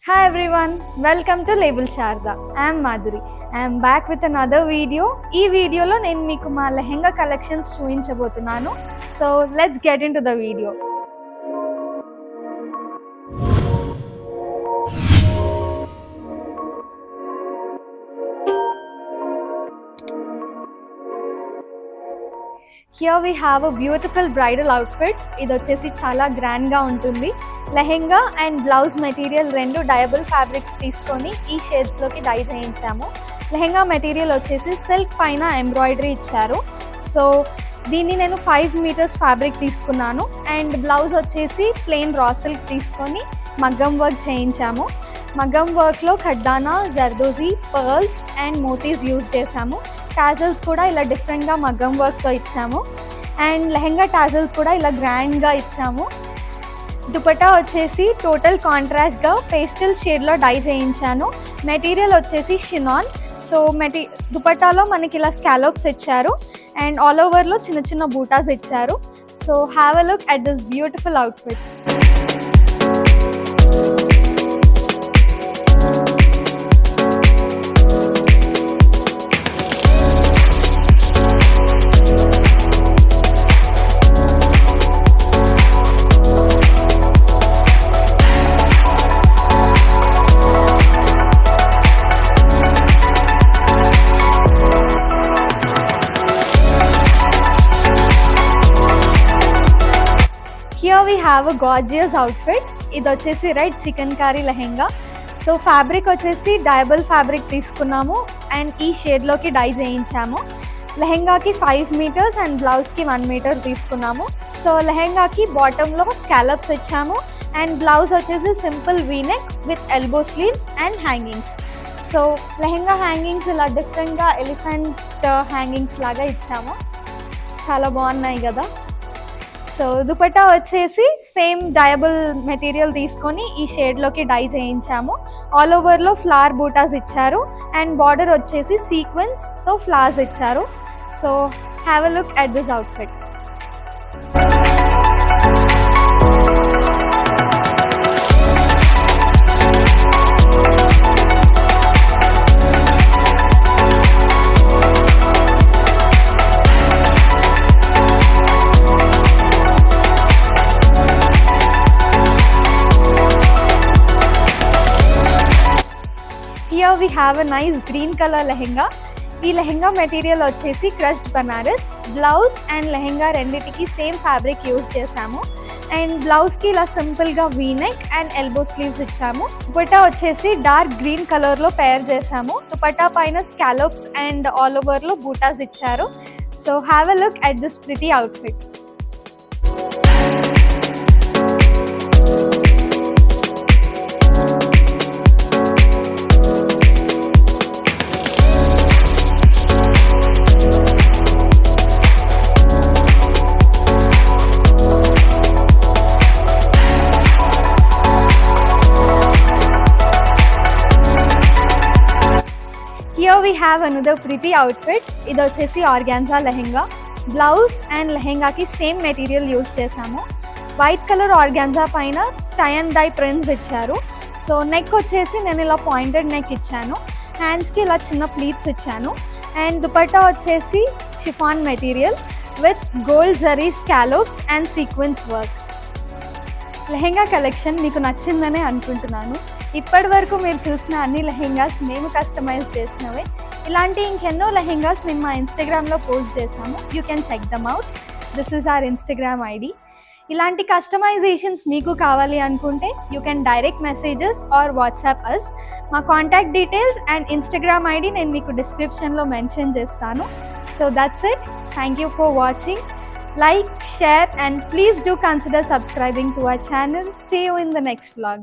Hi everyone, welcome to Label Sharda. I am Madhuri. I am back with another video. Ee video lo nenu meeku ma lehenga collections చూయించబోతున్నాను. So let's get into the video. Here we have a beautiful bridal outfit. ఇది వచ్చేసి చాలా grand గా ఉంటుంది. Lehenga and blouse material రెండు డయబుల్ fabrics తీసుకొని ఈ shades లోకి die చేయించాము. లెహెంగా మెటీరియల్ వచ్చేసి సిల్క్ పైన ఎంబ్రాయిడరీ ఇచ్చారు. సో దీన్ని నేను 5 మీటర్స్ ఫ్యాబ్రిక్ తీసుకున్నాను అండ్ బ్లౌజ్ వచ్చేసి ప్లెయిన్ రా సిల్క్ తీసుకొని మగ్గం వర్క్ చేయించాము. మగ్గం వర్క్లో ఖడ్డానా, జర్దోజీ, పర్ల్స్ అండ్ మోతీస్ యూజ్ చేసాము. టాజల్స్ కూడా ఇలా డిఫరెంట్గా మగ్గం వర్క్తో ఇచ్చాము అండ్ లెహెంగా టాజల్స్ కూడా ఇలా గ్రాండ్గా ఇచ్చాము. దుపట్టా వచ్చేసి టోటల్ కాంట్రాస్ట్గా పేస్టల్ షేడ్లో డై చేయించాను. మెటీరియల్ వచ్చేసి షినాన్. సో దుపట్టాలో మనకి ఇలా స్కాలోప్స్ ఇచ్చారు అండ్ ఆల్ ఓవర్లో చిన్న చిన్న బూటాస్ ఇచ్చారు. So have a look at this beautiful outfit. Here we have a gorgeous outfit. ఇది వచ్చేసి red chicken curry lehenga. So fabric వచ్చేసి డయబుల్ ఫ్యాబ్రిక్ తీసుకున్నాము అండ్ ఈ షేడ్లోకి డై చేయించాము. లెహెంగాకి 5 మీటర్స్ అండ్ బ్లౌజ్కి 1 మీటర్ తీసుకున్నాము. సో లెహెంగాకి బాటంలో స్కాలప్స్ ఇచ్చాము అండ్ బ్లౌజ్ వచ్చేసి simple V-neck with elbow sleeves and hangings. So lehenga hangings ఇలా డిఫరెంట్గా ఎలిఫెంట్ హ్యాంగింగ్స్ లాగా ఇచ్చాము. చాలా బాగున్నాయి కదా. సో దుపట్టా వచ్చేసి సేమ్ డయబుల్ మెటీరియల్ తీసుకొని ఈ షేడ్లోకి డై చేయించాము. ఆల్ ఓవర్లో ఫ్లవర్ బూటాస్ ఇచ్చారు అండ్ బార్డర్ వచ్చేసి సీక్వెన్స్తో ఫ్లవర్స్ ఇచ్చారు. So have a look at this outfit. Here we have a nice green color lehenga. ఈ లెహెంగా మెటీరియల్ వచ్చేసి crushed Banaras. Blouse and lehenga రెండిటికి సేమ్ ఫ్యాబ్రిక్ యూజ్ చేసాము అండ్ బ్లౌజ్కి ఇలా సింపుల్గా వీనెక్ అండ్ ఎల్బో స్లీవ్స్ ఇచ్చాము. దుపట్టా వచ్చేసి డార్క్ గ్రీన్ కలర్లో పేర్ చేసాము. దుపట్టా పైన స్కాలోప్స్ అండ్ ఆల్ ఓవర్లో బూటాస్ ఇచ్చారు. So have a look at this pretty outfit. Here we have another pretty outfit. ఇది వచ్చేసి ఆర్గాన్జా లెహెంగా. బ్లౌజ్ అండ్ లెహెంగాకి సేమ్ మెటీరియల్ యూజ్ చేసాము. వైట్ కలర్ ఆర్గాన్జా పైన టై అండ్ డై ప్రింట్స్ ఇచ్చారు. సో నెక్ వచ్చేసి నేను ఇలా పాయింటెడ్ నెక్ ఇచ్చాను. హ్యాండ్స్కి ఇలా చిన్న ప్లీట్స్ ఇచ్చాను అండ్ దుపట్టా వచ్చేసి chiffon material with gold zari scallops and sequence work. Lehenga collection మీకు నచ్చిందనే అనుకుంటున్నాను. ఇప్పటి వరకు మీరు చూసిన అన్ని లెహెంగాస్ మేము కస్టమైజ్ చేసినవే. ఇలాంటి ఇంకెన్నో లెహెంగాస్ మేము మా ఇన్స్టాగ్రామ్లో పోస్ట్ చేసాము. You can check them out. This is our Instagram ID. ఇలాంటి కస్టమైజేషన్స్ మీకు కావాలి అనుకుంటే you can direct messages or WhatsApp us. మా contact details and Instagram ID నేను మీకు డిస్క్రిప్షన్లో మెన్షన్ చేస్తాను. So that's it. Thank you for watching. Like, share and please do consider subscribing to our channel. See you in the next vlog.